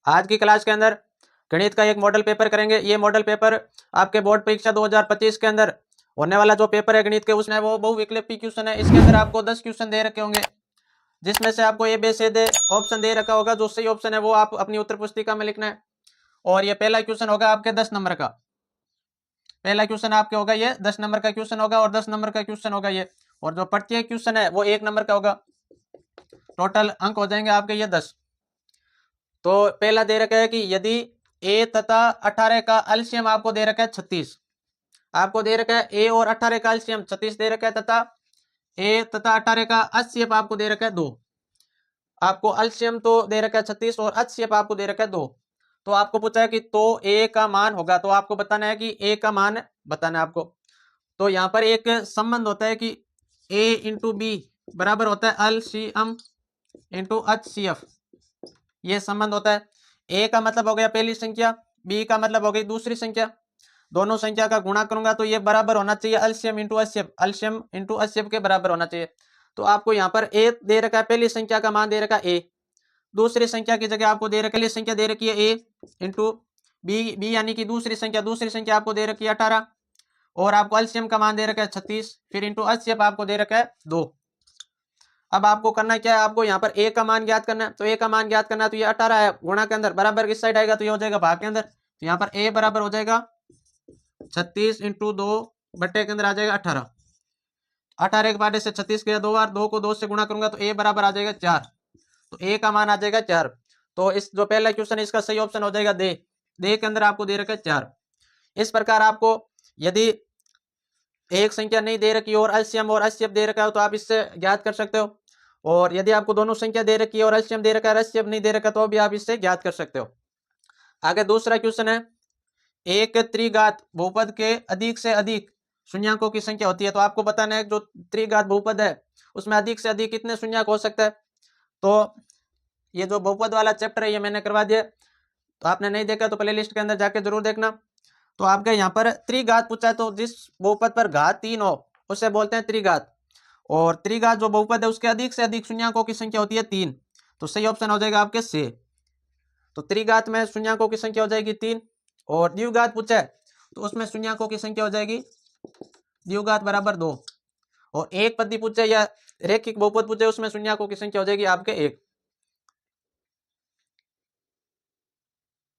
आज की क्लास के अंदर गणित का एक मॉडल पेपर करेंगे। ये मॉडल पेपर आपके बोर्ड परीक्षा 2025 के अंदर होने वाला जो पेपर है गणित के, उसमें वो बहुविकल्पी क्वेश्चन है। इसके अंदर आपको 10 क्वेश्चन दे रखे होंगे, जिसमें से आपको A B C D option दे रखा होगा। जो सही ऑप्शन है वो आप अपनी उत्तर पुस्तिका में लिखना है। और ये पहला क्वेश्चन होगा आपके 10 नंबर का। पहला क्वेश्चन आपके होगा ये 10 नंबर का क्वेश्चन होगा, और 10 नंबर का क्वेश्चन होगा ये। और जो प्रत्येक क्वेश्चन है वो 1 नंबर का होगा। टोटल अंक हो जाएंगे आपके ये 10। तो पहला दे रखा है कि यदि ए तथा 18 का एलसीएम आपको दे रखा है 36। आपको दे रखा है ए और 18 का एलसीएम 36 दे रखा है, तथा ए तथा 18 का एचसीएफ आपको दे रखा है 2। आपको एलसीएम तो दे रखा है 36 और एचसीएफ आपको दे रखा है 2। तो आपको पूछा है कि तो ए का मान होगा, तो आपको बताना है कि ए का मान बताना है आपको। तो यहाँ पर एक संबंध होता है कि ए इंटू बी बराबर होता है एलसीएम इंटू एचसीएफ। ये संबंध होता है। ए का मतलब हो गया पहली संख्या, बी का मतलब हो गई दूसरी संख्या। दोनों संख्या का गुणा करूंगा तो ये बराबर होना चाहिए LCM into HCF, LCM into HCF के बराबर होना चाहिए। तो आपको यहाँ पर ए दे रखा है, पहली संख्या का मान दे रखा है ए, दूसरी संख्या की जगह आपको दे रखी है संख्या दे रखी है ए इंटू बी यानी कि दूसरी संख्या आपको दे रखी है 18, और आपको एलसीएम का मान दे रखा है 36, फिर इंटू एचसीएफ आपको दे रखा है 2। अब आपको करना क्या है, आपको यहाँ पर ए का मान ज्ञात करना है। तो ए का मान ज्ञात करना है तो ये 18 है, गुणा के अंदर बराबर किस साइड आएगा तो ये हो जाएगा भाग के अंदर। तो यहाँ पर ए बराबर हो जाएगा 36 इंटू 2 बट्टे के अंदर आ जाएगा 18। 18 के बाद से 36 गया 2 बार, 2 को 2 से गुणा करूंगा तो ए बराबर आ जाएगा 4। तो ए का मान आ जाएगा 4। तो इस जो पहला क्वेश्चन है इसका सही ऑप्शन हो जाएगा दे के अंदर आपको दे रखा है 4। इस प्रकार आपको यदि एक संख्या नहीं दे रखी और एलसीएम और एचसीएफ दे रखा है तो आप इससे ज्ञात कर सकते हो। और यदि आपको दोनों संख्या दे रखी है और एलसीएम दे रखा है, एचसीएफ नहीं दे रखा, तो भी आप इससे ज्ञात कर सकते हो। आगे दूसरा क्वेश्चन है, एक त्रिघात बहुपद के अधिक से अधिक शून्यकों की संख्या होती है। तो आपको बताना है जो त्रिघात बहुपद है उसमें अधिक से अधिक कितने शून्यक हो सकता है। तो ये जो बहुपद वाला चैप्टर है ये मैंने करवा दिया, तो आपने नहीं देखा तो प्ले लिस्ट के अंदर जाके जरूर देखना। तो आपके यहाँ पर त्रिघात पूछा है, तो जिस बहुपद पर घात 3 हो उसे बोलते हैं त्रिघात। और त्रिघात जो बहुपद है उसके अधिक से अधिक शून्यकों की संख्या होती है 3। तो सही ऑप्शन हो जाएगा आपके से। तो त्रिघात में शून्यकों की संख्या हो जाएगी 3। और द्विघात पूछा है तो उसमें शून्यकों की संख्या हो जाएगी द्विघात बराबर 2। और एक पदी पूछे या रेखिक बहुपद पूछे उसमें शून्यकों की संख्या हो जाएगी आपके 1।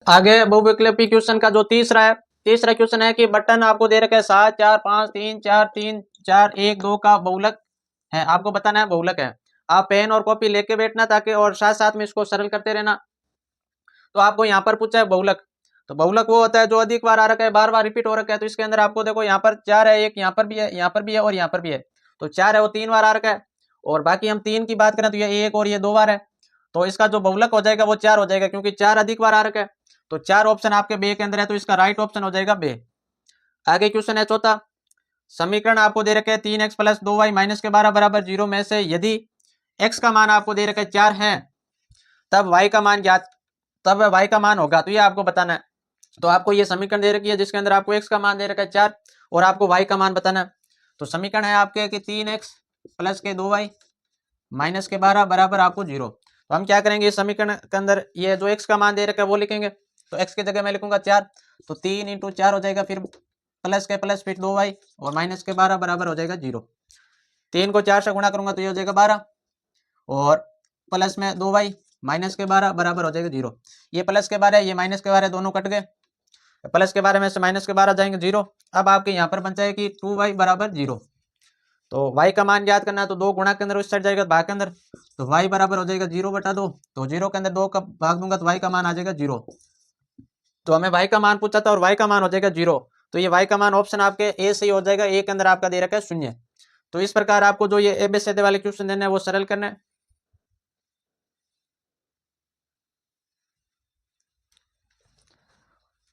आगे बहुविकल्पी क्वेश्चन का जो तीसरा क्वेश्चन है कि बटन आपको दे रखा है 7 4 5 3 4 3 4 1 2 का बहुलक है। आपको बताना है बहुलक है। आप पेन और कॉपी लेके बैठना ताकि, और साथ साथ में इसको सरल करते रहना। तो आपको यहाँ पर पूछा है बहुलक। तो बहुलक वो होता है जो अधिक बार आ रखा है, बार बार रिपीट हो रखा है। तो इसके अंदर आपको देखो यहाँ पर 4 है, एक यहाँ पर भी है, यहाँ पर भी है और यहाँ पर भी है। तो 4 है वो 3 बार आ रखा है, और बाकी हम 3 की बात करें तो ये 1 और ये 2 बार है। तो इसका जो बहुलक हो जाएगा वो 4 हो जाएगा, क्योंकि 4 अधिक बार आ रखा है। तो 4 ऑप्शन आपके बे के अंदर है, तो इसका राइट ऑप्शन हो जाएगा बे। आगे क्वेश्चन है चौथा, समीकरण आपको दे रखे 3x प्लस 2y माइनस के 12 बराबर 0 में से यदि x का मान आपको दे रखे 4 है तब y का मान होगा। तो ये आपको बताना है। तो आपको ये समीकरण दे रखी है जिसके अंदर आपको x का मान दे रखा है 4 और आपको y का मान बताना है। तो समीकरण है आपके कि 3x प्लस के 2y माइनस के 12 बराबर आपको 0। तो हम क्या करेंगे, इस समीकरण के अंदर ये जो x का मान दे रखा है वो लिखेंगे। तो x की जगह मैं लिखूंगा 4, तो 3 इंटू 4 हो जाएगा, फिर प्लस के प्लस फिर 2y और माइनस के 12 बराबर हो जाएगा 0। 3 को 4 से गुणा करूंगा तो ये हो जाएगा 12, और प्लस में 2y माइनस के 12 बराबर हो जाएगा 0। ये प्लस के 12 ये माइनस के 12 दोनों कट गए, प्लस के 12 में से माइनस के 12 जाएंगे 0। अब आपके यहाँ पर बन जाए कि 2y बराबर 0। तो y का मान याद करना है, तो 2 गुणा के अंदर उस साइड जाएगा भाग के अंदर, तो y बराबर हो जाएगा 0/2। तो 0 के अंदर 2 का भाग दूंगा तो y का मान आ जाएगा 0। तो हमें y का मान पूछा था और y का मान हो जाएगा 0। तो ये y का मान ऑप्शन आपके ए सही हो जाएगा। ए के अंदर आपका दे रखा है 0। तो इस प्रकार आपको जो ये एबीसीडी वाले क्वेश्चन देने हैं वो सरल करना है।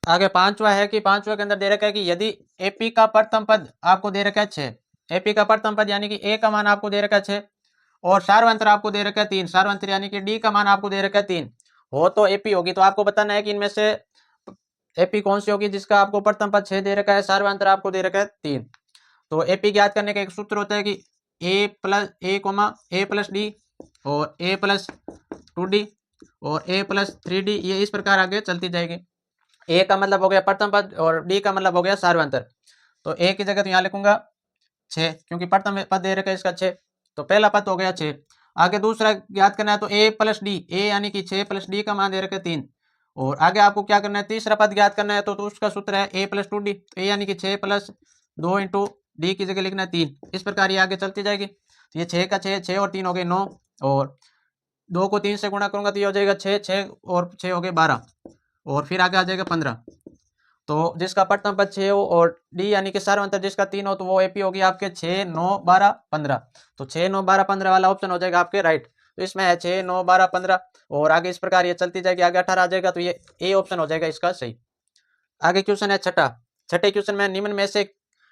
आगे पांचवा है कि पांचवा के अंदर दे रखा है कि यदि एपी का प्रथम पद आपको दे रखा है 6, एपी का प्रथम पद यानी कि ए का मान आपको दे रखा है 6 और सार्वंत्र आपको दे रखा है 3, सार्वंत्र यानी कि डी का मान आपको दे रखा है 3 हो तो एपी होगी। तो आपको बताना है कि इनमें से एपी कौन सी होगी जिसका आपको प्रथम पद 6 दे रखा है, सार्वंत्र आपको दे रखा है 3। तो एपी ज्ञात करने का एक सूत्र होता है कि ए प्लस डी और ए प्लस 2d और a प्लस 3d, ये इस प्रकार आगे चलती जाएगी। a का मतलब हो गया प्रथम पद और d का मतलब हो गया सार्वंतर। तो a की जगह तो यहाँ लिखूंगा 6, क्योंकि प्रथम पद दे रखा है इसका 6, तो पहला पद हो गया 6। आगे दूसरा याद करना है तो a प्लस डी, a यानी कि 6 प्लस d का मान दे रखा है 3। और आगे आपको क्या करना है, तीसरा पद याद करना है, तो उसका सूत्र है a प्लस 2d, a यानी कि 6 प्लस 2 इंटू डी की जगह लिखना है 3। इस प्रकार ये आगे चलती जाएगी। तो ये 6 का 6 और 3 हो गए 9, और 2 को 3 से गुणा करूंगा तो ये हो जाएगा 6, 6 और 6 हो गए 12, और फिर आगे आ जाएगा 15। तो जिसका प्रथम पद 6 हो और डी यानी कि सार्वंतर जिसका 3 हो, तो वो एपी होगी आपके 6, 9, 12, 15। तो 6, 9, 12, 15 वाला ऑप्शन हो जाएगा आपके राइट। तो इसमें है 6, 9, 12, 15, और आगे इस प्रकार ये चलती जाएगी, आगे 18 आ जाएगा, तो ये ए ऑप्शन हो जाएगा इसका सही। आगे क्वेश्चन है छठे क्वेश्चन में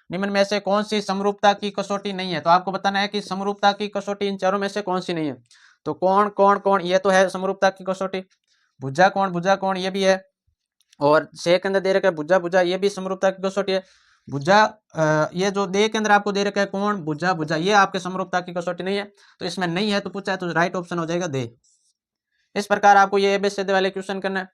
निम्न में से कौन सी समरूपता की कसौटी नहीं है। तो आपको बताना है कि समरूपता की कसौटी इन चारों में से कौन सी नहीं है। तो कौन कौन कौन, ये तो है समरूपता की कसौटी। भुजा कोण ये भी है, और से के अंदर दे रखा है भुजा, ये भी समरूपता की कसौटी है। भुजा ये जो दे के अंदर आपको दे रखा है कोण भुजा, ये आपके समरूपता की कसौटी नहीं है, तो इसमें नहीं है तो पूछा है, तो राइट ऑप्शन हो जाएगा दे। इस प्रकार आपको ये एबीसीडी वाले क्वेश्चन करना है।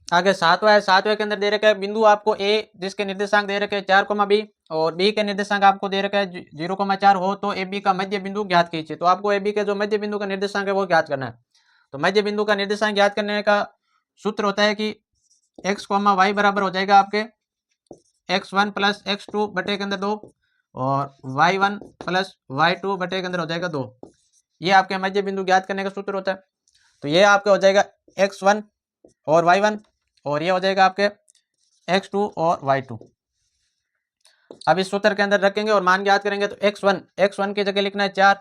आगे सातवां है, सातवें के अंदर दे रखा है बिंदु आपको ए जिसके निर्देशांक दे रखे हैं 4, बी, और बी के निर्देशांक आपको दे रखा है 0,4 हो, तो ए बी का मध्य बिंदु ज्ञात कीजिए। तो आपको ए बी के जो मध्य बिंदु का निर्देशांक है वो ज्ञात करना है। तो मध्य बिंदु का निर्देशांक ज्ञात करने का सूत्र होता है कि x, y बराबर हो जाएगा आपके x1 प्लस x2 बटे के अंदर 2, और y1 प्लस y2 बटे के अंदर हो जाएगा 2। ये आपके मध्य बिंदु ज्ञात करने का सूत्र होता है। तो ये आपके हो जाएगा x1 और y1, और ये हो जाएगा आपके x2 और y2। अब इस सूत्र के अंदर रखेंगे और मान ज्ञात करेंगे। तो x1 की जगह लिखना है 4,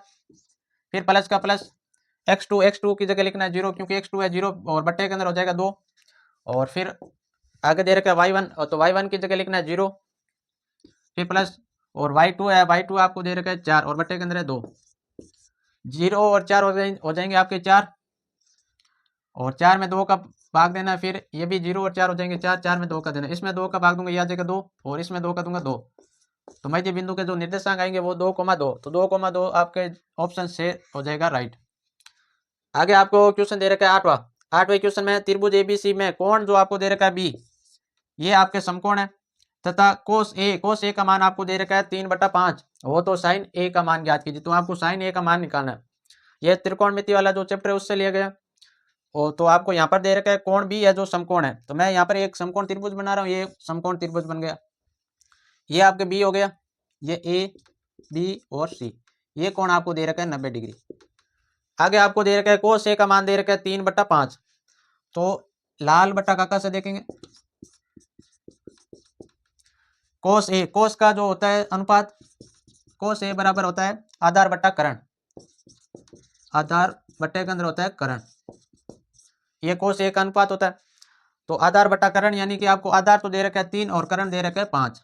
फिर प्लस का प्लस, x2 की जगह लिखना है 0, क्योंकि x2 है 0, और बट्टे के अंदर हो जाएगा 2, और फिर आगे दे रखा है y1, तो y1 की जगह लिखना है 0, फिर प्लस, और y2 है, y2 आपको दे रखा है 4, और बट्टे के अंदर है 2। 0 और 4 हो जाएंगे आपके 4, और 4 में 2 का भाग देना, फिर ये भी 0 और 4 हो जाएंगे 4, 4 में 2 का देना, इसमें 2 का भाग दूंगा, ये आ जाएगा 2, और इसमें 2 का दूंगा 2। तो मध्य बिंदु के जो निर्देशांक आएंगे वो 2,2, तो 2,2 आपके ऑप्शन से हो जाएगा राइट। आगे आपको क्वेश्चन दे रखा है आठवें क्वेश्चन में त्रिभुज एबीसी में कोण जो आपको दे रखा है बी, ये आपके समकोण है, तथा कोस ए का मान आपको दे रखा है 3/5 हो, तो साइन ए का मान ज्ञात कीजिए। तो आपको साइन ए का मान निकालना है। यह त्रिकोणमिति वाला जो चैप्टर है उससे लिया गया। और तो आपको यहाँ पर दे रखा है कोण बी है जो समकोण है, तो मैं यहाँ पर एक समकोण त्रिभुज बना रहा हूँ, ये समकोण त्रिभुज बन गया। ये आपके बी हो गया, ये ए बी और सी, ये कोण आपको दे रखा है 90 डिग्री। आगे आपको दे रखा है कोस ए का मान दे रखा है 3/5, तो लाल बट्टा काका से देखेंगे। कोस का जो होता है अनुपात, कोस ए बराबर होता है आधार बट्टा करण, आधार बट्टे के अंदर होता है करण, ये कोस ए का अनुपात होता है। तो आधार बट्टा करण यानी कि आपको आधार तो दे रखा है 3 और करण दे रखा है 5।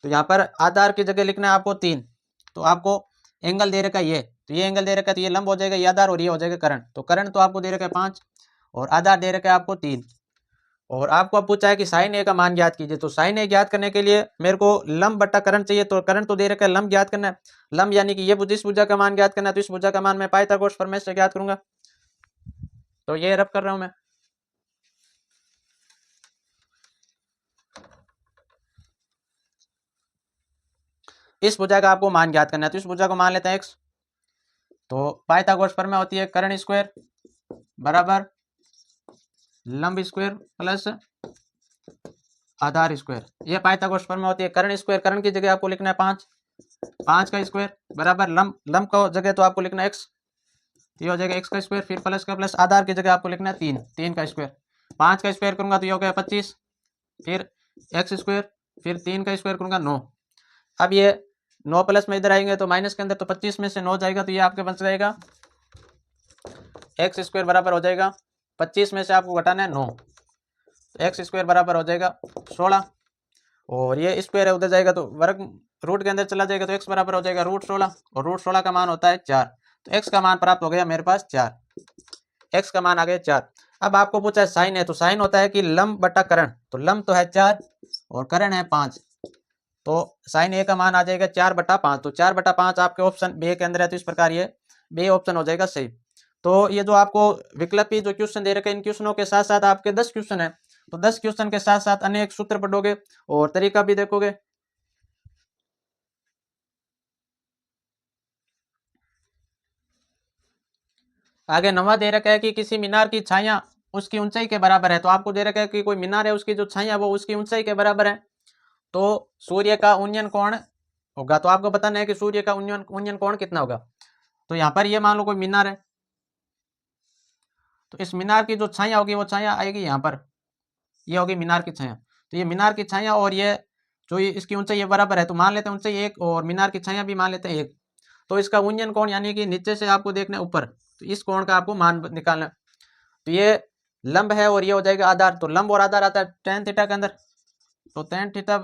तो यहाँ पर आधार की जगह लिखना है आपको 3, तो आपको एंगल दे रखा है ये, तो ये एंगल दे रखा है, तो ये लंब हो जाएगा, ये आधार और ये हो जाएगा करण। तो करण तो आपको दे रखा है 5 और आधार दे रखा है आपको 3। और आपको अब पूछा है कि साइन ए का मान ज्ञात कीजिए। तो साइन ए ज्ञात करने के लिए मेरे को लंब बट्टा करण चाहिए, तो करण तो दे रखा है, लंब ज्ञात करना है। लंब यानी कि ये इस भुजा का मान ज्ञात करना है, तो इस भुजा का मान मैं पाइथागोरस प्रमेय से ज्ञात करूंगा। तो ये रब कर रहा हूं मैं। इस भुजा का आपको मान ज्ञात करना है, तो इस भुजा को मान लेते हैं x। तो पाइथागोरस प्रमेय होती है कर्ण स्क्वायर बराबर लंब स्क्वायर प्लस आधार स्क्वायर। ये पाइथागोरस प्रमेय होती है कर्ण स्क्वायर, कर्ण की जगह आपको लिखना है 5 का स्क्वायर बराबर लंब का जगह तो आपको लिखना है x, ये हो जाएगा x का स्क्वायर, फिर प्लस का प्लस, आधार की जगह आपको लिखना है 3 का स्क्वायर। 5 का स्क्वायर करूंगा तो ये हो गया 25, फिर x स्क्वायर, फिर 3 का स्क्वायर करूंगा 9। अब ये 9 प्लस में इधर आएंगे तो माइनस के अंदर, तो 25 में से 9 जाएगा, तो ये आपके बच जाएगा x स्क्वायर बराबर हो जाएगा 25 में से आपको घटाना है 9, तो x स्क्वायर बराबर हो जाएगा 16, और ये स्क्वायर है उधर जाएगा तो वर्ग रूट के अंदर चला जाएगा, तो x बराबर हो जाएगा √16, और √16 का मान होता है 4। तो x का मान प्राप्त हो गया मेरे पास 4, x का मान आ गया 4। अब आपको पूछा है साइन है, तो साइन होता है कि लंब बटा करण, तो लंब तो है 4 और करण है 5, तो साइन ए का मान आ जाएगा 4/5। तो 4/5 आपके ऑप्शन बी के अंदर है, तो इस प्रकार ये बी ऑप्शन हो जाएगा सही। तो ये जो आपको विकल्पी जो क्वेश्चन दे रखे हैं, इन क्वेश्चनों के साथ साथ आपके 10 क्वेश्चन है, तो 10 क्वेश्चन के साथ साथ अनेक सूत्र पढ़ोगे और तरीका भी देखोगे। आगे 9वां दे रखा है कि किसी मीनार की छाया उसकी ऊंचाई के बराबर है। तो आपको दे रखा है कि कोई मीनार है, उसकी जो छाया वो उसकी ऊंचाई के बराबर है। तो सूर्य का उन्नयन कोण होगा, तो आपको बताना है कि सूर्य का उन्नयन कोण कितना होगा। तो यहाँ पर ये मान लो कोई मीनार है, तो इस मीनार की जो छाया होगी वो छाया आएगी यहाँ पर, ये होगी मीनार की छाया। तो ये मीनार की छाया और ये जो इसकी ऊंचाई ये बराबर है, तो मान लेते हैं ऊंचाई 1 और मीनार की छाया भी मान लेते हैं 1। तो इसका उन्नयन कोण यानी कि नीचे से आपको देखना है ऊपर, तो इस कोण का आपको मान निकालना है। तो ये लंब है और ये हो जाएगा आधार। तो लंब और आधार आता है tan थीटा के अंदर, तो tan थीटा,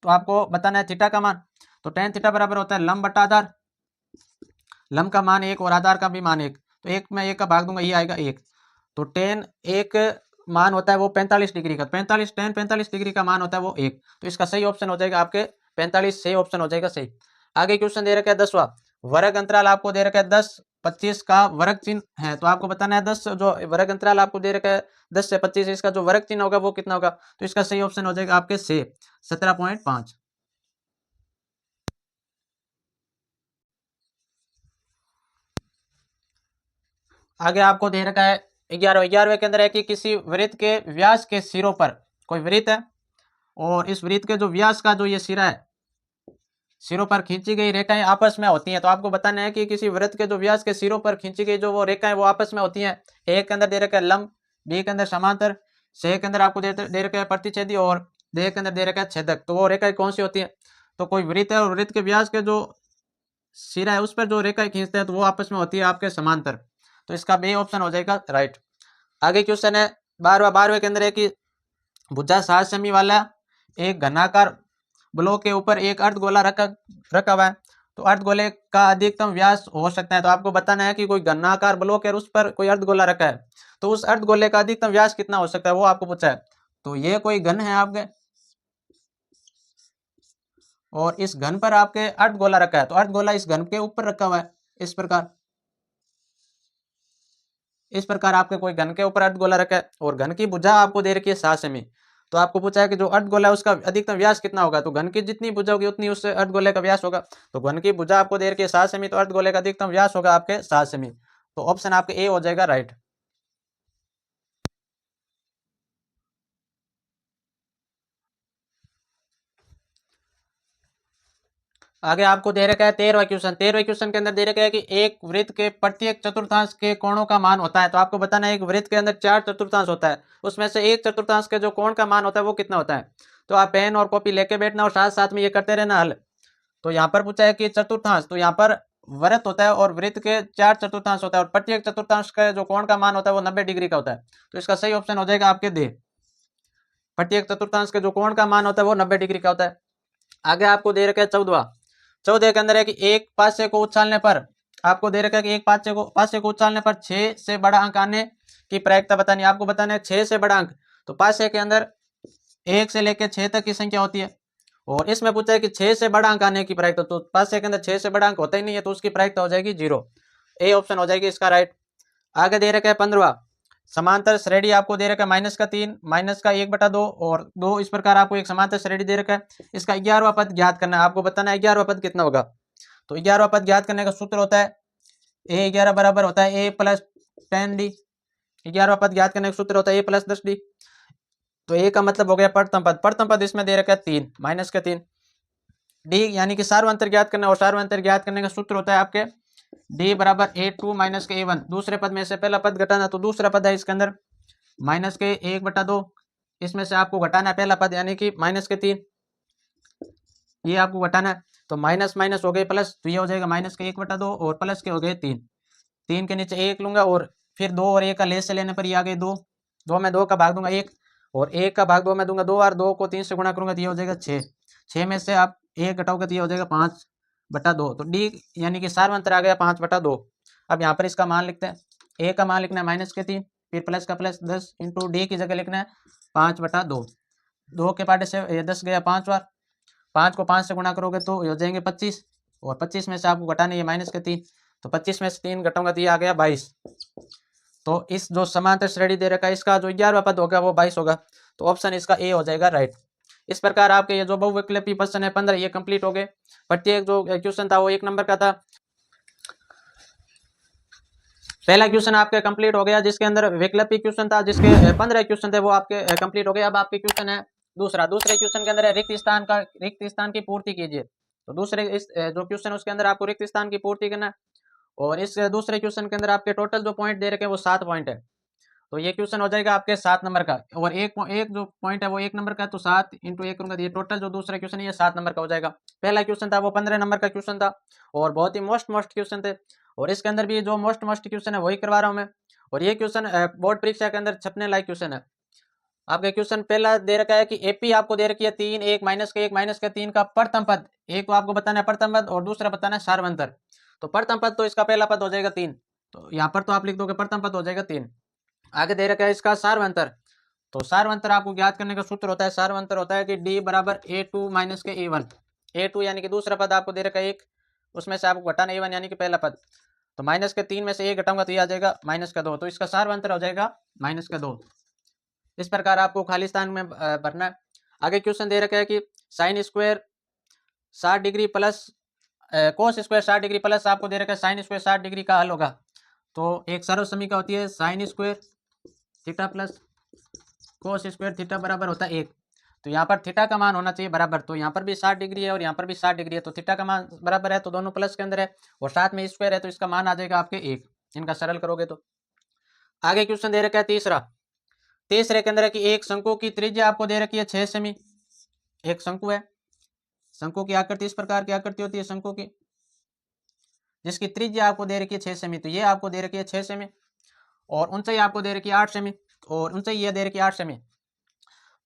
तो आपको बताना है थीटा का मान। तो tan थीटा बराबर होता है लंब बटा आधार। लंब का मान 1 और आधार का भी मान 1, तो 1 में 1 का भाग दूंगा, ये आएगा 1। तो tan 1 मान होता है वो 45 डिग्री का, 45 tan 45 डिग्री का मान होता है वो 1। तो इसका सही ऑप्शन हो जाएगा आपके 45, सही ऑप्शन हो जाएगा सही। आगे क्वेश्चन दे रखा है 10वां, वर्ग अंतराल आपको दे रखा है 10, 25 का वर्ग चिन्ह है। तो आपको बताना है 10 जो वर्ग अंतराल आपको दे रखा है 10 से 25, इसका जो वर्ग चिन्ह होगा वो कितना होगा। तो इसका सही ऑप्शन हो जाएगा आपके से 17.5। आगे आपको दे रखा है 11वें के अंदर है कि किसी वृत्त के व्यास के सिरों पर, कोई वृत्त है और इस वृत्त के जो व्यास का जो ये सिरा है, सिरों पर खींची गई रेखाएं आपस में होती हैं। तो आपको बताना है कि किसी वृत्त के जो व्यास के सिरों पर खींची गई जो वो रेखाएं वो आपस में होती हैं। ए के अंदर दे रखा है लंब, बी के अंदर समांतर, सी के अंदर आपको दे रखा है प्रतिच्छेदी और डी के अंदर दे रखा है छेदक। तो वो रेखाएं कौन सी होती है। तो कोई वृत्त है और वृत्त के व्यास के जो सिरा है उस पर जो रेखाएं खींचते हैं तो वो आपस में होती है आपके समांतर। तो इसका बी ऑप्शन हो जाएगा राइट। आगे क्वेश्चन है 12वें के अंदर है कि भुजा 7 सेमी वाला एक घनाकार ब्लॉक के ऊपर एक अर्धगोला रखा हुआ है। तो अर्धगोले का अधिकतम व्यास हो सकता है। तो आपको बताना है कि कोई घनाकार ब्लॉक है और उस पर कोई अर्धगोला रखा है, तो उस अर्धगोले का अधिकतम व्यास कितना हो सकता है वो आपको पूछा है। तो ये कोई घन है आपके और इस घन पर आपके अर्धगोला रखा है, तो अर्धगोला इस घन के ऊपर रखा हुआ है। इस प्रकार आपके कोई घन के ऊपर अर्धगोला रखा है और घन की भुजा आपको दे रखी है 7 सेमी। तो आपको पूछा है कि जो अर्धगोला है उसका अधिकतम व्यास कितना होगा। तो घन की जितनी भुजा होगी उतनी उससे अर्धगोले का व्यास होगा। तो घन की भुजा आपको दे रखी है 7 सेमी, तो अर्धगोले का अधिकतम व्यास होगा आपके 7 सेमी। तो ऑप्शन आपके ए हो जाएगा राइट। आगे आपको दे रखा है 13वां क्वेश्चन। 13वें क्वेश्चन के अंदर दे रखा है कि एक वृत्त के प्रत्येक चतुर्थांश के कोणों का मान होता है। तो आपको बताना है एक वृत्त के अंदर 4 चतुर्थांश होता है, उसमें से एक चतुर्थांश के जो कोण का मान होता है वो कितना होता है। तो आप पेन और कॉपी लेके बैठना और साथ साथ में ये करते रहना हल। तो यहाँ पर पूछा है कि चतुर्थांश, तो यहाँ पर वृत्त होता है और वृत्त के 4 चतुर्थांश होता है और प्रत्येक चतुर्थांश का जो कोण का मान होता है वो 90 डिग्री का होता है। तो इसका सही ऑप्शन हो जाएगा आपके दे, प्रत्येक चतुर्थांश के जो कोण का मान होता है वो 90 डिग्री का होता है। आगे आपको दे रखा है 14 के अंदर है कि एक पासे को उछालने पर, आपको दे रखा है कि एक पासे को उछालने पर 6 से बड़ा अंक आने की प्रायिकता बतानी है। आपको बताना है 6 से बड़ा अंक, तो पासे के अंदर 1 से लेकर 6 तक की संख्या होती है और इसमें पूछा है कि 6 से बड़ा अंक आने की प्रायिकता। तो पासे के अंदर 6 से बड़ा अंक होता ही नहीं है, तो उसकी प्रायिकता हो जाएगी 0। ए ऑप्शन हो जाएगी इसका राइट। आगे दे रखा है 15वां, समांतर श्रेणी आपको दे रखा है -3 -1/2 और 2। इस प्रकार आपको एक समांतर श्रेणी दे रखा है। इसका 11वां पद ज्ञात करना है। आपको बताना है 11वां पद कितना होगा। तो 11वां पद ज्ञात करने का सूत्र होता है a11 बराबर होता है a + 10d। 11वां पद ज्ञात करने का सूत्र होता है a + 10d। तो a का मतलब हो गया प्रथम पद, प्रथम पद इसमें दे रखा है 3 -3। d यानी कि सार्वंतर ज्ञात करना, और सार्वंतर ज्ञात करने का सूत्र होता है आपके d बराबर a2 - a1। दूसरे पद में से पहला पद घटाना, तो दूसरा पद है इसके अंदर -1/2। इसमें से आपको घटाना है पहला पद यानी कि -3, ये आपको घटाना है। तो माइनस माइनस हो गए प्लस, तो ये हो जाएगा -1/2 और प्लस के हो गए 3। 3 के नीचे 1 लूंगा और फिर 2 और 1 का लेस से लेने पर ये आ गए 2। 2 में 2 का भाग दूंगा 1 और 1 का भाग 2 में दूंगा 2 और 2 को 3 से गुणा करूंगा तो ये हो जाएगा 6। 6 में से आप 1 घटाओगे तो ये हो जाएगा 5/2। तो डी यानी कि सार्वंतर आ गया 5/2। अब यहाँ पर इसका मान लिखते हैं। ए का मान लिखना है -3, फिर प्लस का प्लस 10 इंटू डी की जगह लिखना है 5/2। 2 के पाटे से 10 गया 5 बार, 5 को 5 से गुणा करोगे तो हो जाएंगे 25, और 25 में से आपको घटाने ये माइनस के 3, तो 25 में से 3 घटाऊंगा तो ये आ गया 22। तो इस जो समांतर श्रेणी दे रखा है इसका जो 11वां पद होगा वो 22 होगा, तो ऑप्शन इसका ए हो जाएगा राइट। इस प्रकार आपके ये जो बहुविकल्पी प्रश्न है 15 ये कंप्लीट हो गए। प्रत्येक जो क्वेश्चन था वो 1 नंबर का था। पहला क्वेश्चन आपके कंप्लीट हो गया जिसके अंदर वैकल्पिक क्वेश्चन था, जिसके 15 क्वेश्चन थे वो आपके कंप्लीट हो गए। अब आपके क्वेश्चन है दूसरे क्वेश्चन के अंदर है रिक्त स्थान की पूर्ति कीजिए। तो दूसरे इस जो क्वेश्चन उसके अंदर आपको रिक्त स्थान की पूर्ति करना है, और इस दूसरे क्वेश्चन के अंदर आपके टोटल जो पॉइंट दे रखे हैं वो 7 पॉइंट है। तो ये क्वेश्चन हो जाएगा आपके 7 नंबर का, और एक जो पॉइंट है वो 1 नंबर का है, तो 7 × 1 करूंगा तो ये टोटल जो दूसरा क्वेश्चन है ये 7 नंबर का हो जाएगा। पहला क्वेश्चन था वो 15 नंबर का क्वेश्चन था, और बहुत ही मोस्ट क्वेश्चन थे, और इसके अंदर भी जो मोस्ट क्वेश्चन है वही करवा रहा हूँ मैं। और ये क्वेश्चन बोर्ड परीक्षा के अंदर छपने लायक क्वेश्चन है। आपका क्वेश्चन पहला दे रखा है कि एपी आपको दे रखी है 3, 1 माइनस के 3 का प्रथम पद, एक को आपको बताना है प्रथम पद और दूसरा बताना है सार्वंतर। तो प्रथम पद तो इसका पहला पद हो जाएगा 3, तो यहाँ पर तो आप लिख दोगे प्रथम पद हो जाएगा 3। आगे दे रखा है इसका सार्वंतर, तो सार्वंतर आपको ज्ञात करने का सूत्र होता है, सार्वंतर होता है कि d बराबर a2 माइनस के a1। a2 यानी कि दूसरा पद आपको दे रखा है 1, उसमें से आपको घटाना a1 यानी कि पहला पद, तो माइनस के 3 में से 1 घटाऊंगा तो ये आ जाएगा माइनस का 2, तो इसका सार्वंतर हो जाएगा माइनस का 2। इस प्रकार आपको खाली स्थान में भरना है। आगे क्वेश्चन दे रखा है कि sine square 60 degree plus cos square 60 degree plus आपको दे रखा है साइन स्क्वायर 60 डिग्री का हल होगा। तो एक सर्व समीकरण होती है sine square theta plus cos square theta बराबर होता है 1। तो यहाँ पर थीटा का मान होना चाहिए बराबर, तो यहाँ पर भी 60 डिग्री है और यहाँ पर भी 60 डिग्री है, तो थीटा का मान बराबर है तो दोनों प्लस के अंदर है, और साथ में स्क्वायर है तो इसका मान आ जाएगा आपके 1। इनका सरल करोगे तो आगे क्वेश्चन दे रखा है तीसरे के अंदर है कि एक शंकु की त्रिज्या आपको दे रखी है 6 सेमी। एक शंकु है, शंकु की आकृति इस प्रकार की आकृति होती है शंकु की, जिसकी त्रिज्या आपको दे रखी है 6 सेमी, तो ये आपको दे रखी है 6 सेमी, और ऊंचाई आपको दे रखी है 8 सेमी, और ऊंचाई ये दे रखी है 8 सेमी।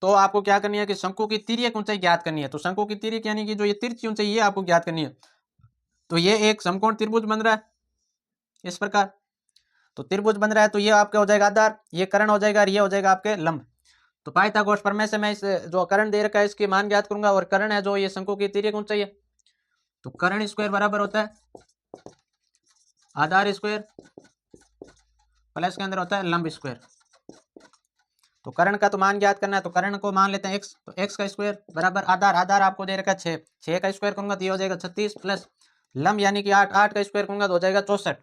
तो आपको क्या करनी है कि शंकु की तिर्यक ऊंचाई ज्ञात करनी है। तो शंकु की तिर्यक यानी कि जो ये तिरछी ऊंचाई ये आपको ज्ञात करनी है। तो ये एक समकोण त्रिभुज बन रहा है इस प्रकार, तो त्रिभुज बन रहा है तो ये आपका हो जाएगा आधार, ये कर्ण हो जाएगा और ये हो जाएगा आपके लंब। तो पाइथागोरस प्रमेय से मैं इस जो कर्ण दे रखा है इसके मान ज्ञात करूंगा, और कर्ण है जो ये शंकु की तिर्यक ऊंचाई है, तो कर्ण स्क्वायर बराबर होता है आधार स्क्वायर प्लस के अंदर होता है लंब स्क्वायर। तो कर्ण का तो मान ज्ञात करना है, तो कर्ण को मान लेते हैं x, तो x का स्क्वायर बराबर आधार आपको दे रखा है 6 का स्क्वायर करूंगा तो ये हो जाएगा 36 प्लस लंब यानी कि 8 का स्क्वायर करूंगा तो हो जाएगा 64।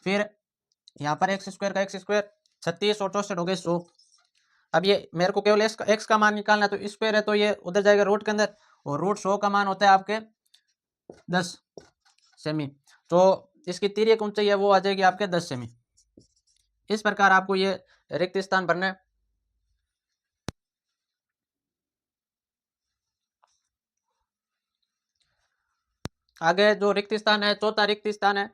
फिर यहाँ पर x स्क्वायर का x स्क्वायर 36 और 64 हो गए 100। अब ये मेरे को केवल x का मान निकालना है, तो स्क्वायर है तो ये उधर जाएगा रूट के अंदर, और रूट 100 का मान होता है आपके 10 सेमी, तो इसकी तिर्यक ऊंचाई है वो आ जाएगी आपके 10 सेमी। इस प्रकार आपको ये रिक्त स्थान भरना है। आगे जो रिक्त स्थान है चौथा रिक्त स्थान है,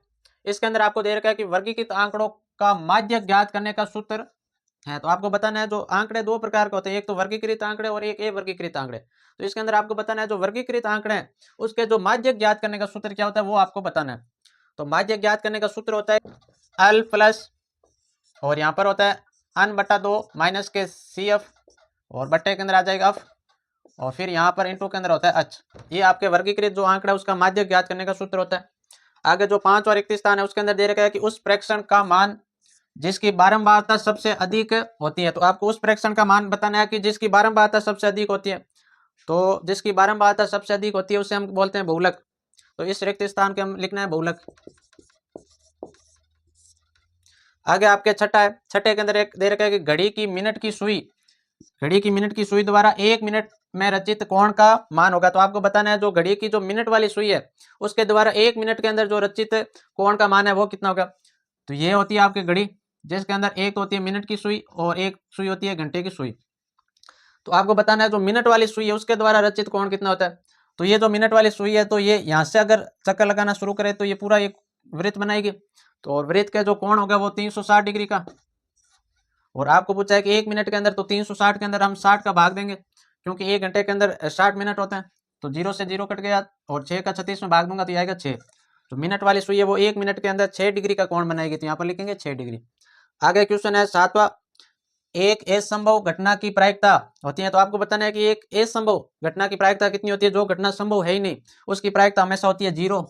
इसके अंदर आपको दे रखा है कि वर्गीकृत आंकड़ों का माध्य ज्ञात करने का सूत्र है। तो आपको बताना है जो आंकड़े दो प्रकार के होते हैं, एक तो वर्गीकृत आंकड़े और एक अवर्गीकृत आंकड़े। तो इसके अंदर आपको बताना है जो वर्गीकृत आंकड़े हैं उसके जो माध्य ज्ञात करने का सूत्र क्या होता है वो आपको बताना है। तो माध्य ज्ञात करने का सूत्र होता है l प्लस, और यहाँ पर होता है अन बटा 2 माइनस के CF, और बट्टे के अंदर आ जाएगा f, और फिर यहाँ पर इंटू के अंदर होता है h। ये आपके वर्गीकृत जो आंकड़ा है उसका माध्य ज्ञात करने का सूत्र होता है। आगे जो 5 और रिक्त स्थान है उसके अंदर दे रखा है कि उस प्रेक्षण का मान जिसकी बारंबारता सबसे अधिक होती है। तो आपको उस प्रेक्षण का मान बताना है कि जिसकी बारंबारता सबसे अधिक होती है, तो जिसकी बारंबारता सबसे अधिक होती है उसे हम बोलते हैं बहुलक। तो इस रिक्त स्थान के हम लिखना है बहुलक। आगे आपके छठे के अंदर एक दे रखा है कि घड़ी की मिनट की सुई द्वारा 1 मिनट में रचित कोण का मान होगा। तो आपको बताना है जो घड़ी की जो मिनट वाली सुई है उसके द्वारा 1 मिनट के अंदर जो रचित कोण का मान है वो कितना होगा। तो ये होती है आपकी घड़ी जिसके अंदर एक होती है मिनट की सुई और एक सुई होती है घंटे की सुई। तो आपको बताना है जो मिनट वाली सुई है उसके द्वारा रचित कोण कितना होता है। तो ये जो मिनट वाली सुई है तो ये यहाँ से अगर चक्कर लगाना शुरू करे तो ये पूरा एक वृत्त बनाएगी, तो वृत्त का जो कोण होगा वो 360 डिग्री का। और आपको पूछा है कि 1 मिनट के अंदर, तो 360 के अंदर हम 60 का भाग देंगे क्योंकि 1 घंटे के अंदर 60 मिनट होते हैं। तो 0 से 0 कट गया और 6 का 36 में भाग दूंगा तो आएगा 6। तो मिनट वाली सुई है वो 1 मिनट के अंदर 6 डिग्री का कोण बनाएगी, तो यहाँ पर लिखेंगे 6 डिग्री। आगे क्वेश्चन है 7वां एक असंभव घटना की प्रायिकता होती है, तो आपको बताना है कि एक असंभव घटना की प्रायिकता कितनी होती है। जो घटना संभव है ही नहीं उसकी प्रायिकता हमेशा होती है 0।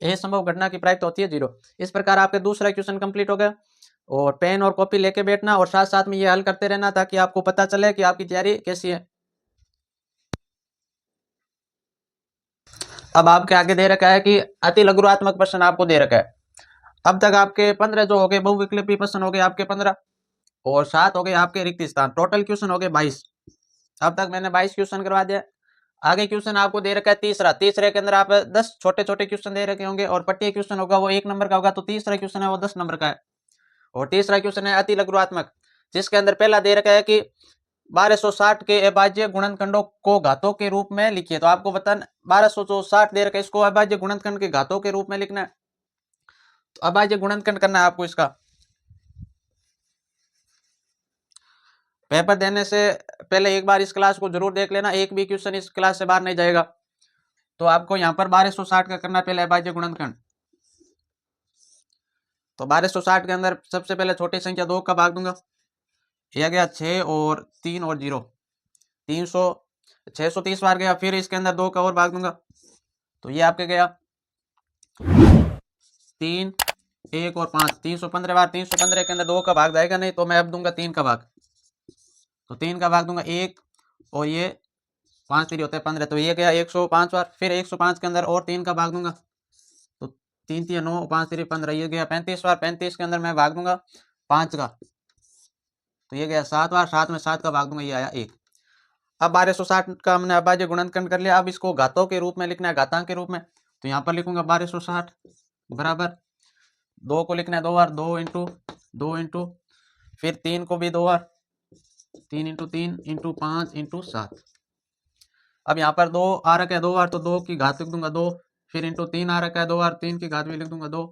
असंभव घटना की प्रायिकता होती है 0। इस प्रकार आपके दूसरा क्वेश्चन कंप्लीट हो गया। और पेन और कॉपी लेके बैठना और साथ साथ में ये हल करते रहना ताकि आपको पता चले कि आपकी तैयारी कैसी है। अब आपके आगे दे रखा है कि अति लघुत्मक प्रश्न आपको दे रखा है। अब तक आपके 15 जो हो गए बहुविकल्पी प्रश्न हो गए आपके 15 और 7 हो गए आपके रिक्त स्थान, टोटल क्वेश्चन हो गए 22। अब तक मैंने 22 क्वेश्चन करवा दिया। आगे क्वेश्चन आपको दे रखा है तीसरा, तीसरे के अंदर आप 10 छोटे छोटे क्वेश्चन दे रखे होंगे और पट्टी क्वेश्चन होगा वो 1 नंबर का होगा, तो तीसरा क्वेश्चन है वो 10 नंबर का है। और तीसरा क्वेश्चन है अति लघुत्मक, जिसके अंदर पहला दे रखा है कि 1260 के अभाज्य गुणनखंडों को घातों के रूप में लिखिए। तो आपको बताना 1260 दे रखा है, इसको अभाज्य गुणनखंड के घातों के रूप में लिखना है। तो अभाज्य गुणनखंड करना है आपको। इसका पेपर देने से पहले एक बार इस क्लास को जरूर देख लेना, एक भी क्वेश्चन इस क्लास से बाहर नहीं जाएगा। तो आपको यहाँ पर 1260 का करना पहले अभाज्य गुणनखंड। तो 1260 के अंदर सबसे पहले छोटी संख्या 2 का भाग दूंगा, यह गया 6 और 3 और 0, 300 630 बार गया। फिर इसके अंदर 2 का और भाग दूंगा, तो ये आपके गया 3 1 और 5, 315 बार। 315 के अंदर 2 का भाग जाएगा नहीं, तो मैं अब दूंगा 3 का भाग। तो 3 का भाग दूंगा 1 और ये 5 3 होते हैं 15, तो ये गया 105 बार। फिर 105 के अंदर और 3 का भाग दूंगा, तो 3 3 9 5 3 15, ये गया 35 बार। 35 के अंदर मैं भाग दूंगा 5 का, तो ये गया 7 बार। 7 में 7 का भाग दूंगा, ये आया 1। अब 1260 का हमने अभाज्य गुणनखंड कर लिया। अब इसको घातों के रूप में लिखना है, घातांक के रूप में। तो यहाँ पर लिखूंगा 1260 बराबर 2 को लिखना है 2 बार, 2 इंटू 2 इंटू, फिर 3 को भी 2 बार, 3 इंटू 3 इंटू 5 इंटू 7। अब यहाँ पर 2 आ रखा है 2 बार, तो 2 की घात लिख दूंगा 2। फिर इंटू 3 आ रखा है 2 बार, 3 की घात भी लिख दूंगा 2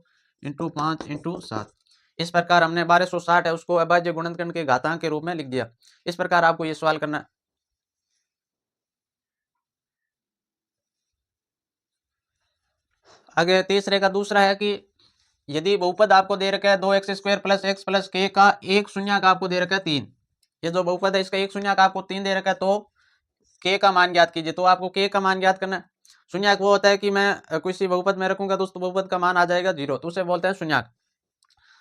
इंटू 5 इंटू 7। इस प्रकार हमने 1260 है उसको अभाज्य गुणनखंड के घातांक के रूप में लिख दिया। इस प्रकार आपको ये सवाल करना है। आगे तीसरे का दूसरा है कि यदि बहुपद आपको दे रखा है 2x² plus x plus k का एक शून्यक आपको दे रखा है 3, ये जो बहुपद है इसका एक शून्यक आपको 3 दे रखा है, तो k का मान ज्ञात कीजिए। तो आपको k का मान ज्ञात करना है। शून्यक वो होता है कि मैं किसी बहुपद में रखूंगा तो उस बहुपद का मान आ जाएगा 0, तो उसे बोलते हैं शून्यक।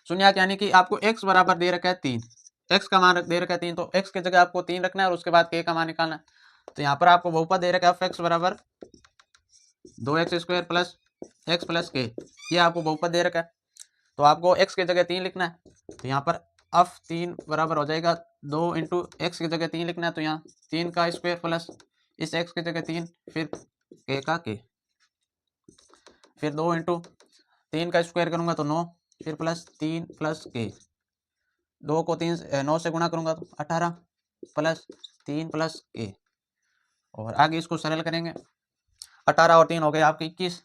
शून्यक यानी कि आपको x बराबर दे रखा है 3, x का मान दे रखा है 3, तो x की जगह आपको 3 रखना है और उसके बाद k का मान निकालना है। तो यहाँ पर आपको बहुपद दे रखा है f(x) बराबर 2x² plus x plus k, ये आपको बहुपद दे रखा है। तो आपको x की जगह 3 लिखना है। तो यहाँ पर f 3 बराबर हो जाएगा 2 इंटू एक्स की जगह 3 लिखना है, तो यहाँ 3 का स्क्वायर प्लस इस x की जगह 3, फिर k का k, फिर 2 इंटू 3 का स्क्वायर करूँगा तो 9, फिर प्लस 3 प्लस k, 2 को 9 से गुणा करूँगा तो 18 प्लस 3 प्लस k, और आगे इसको सरल करेंगे। 18 और 3 हो गए आपके 21,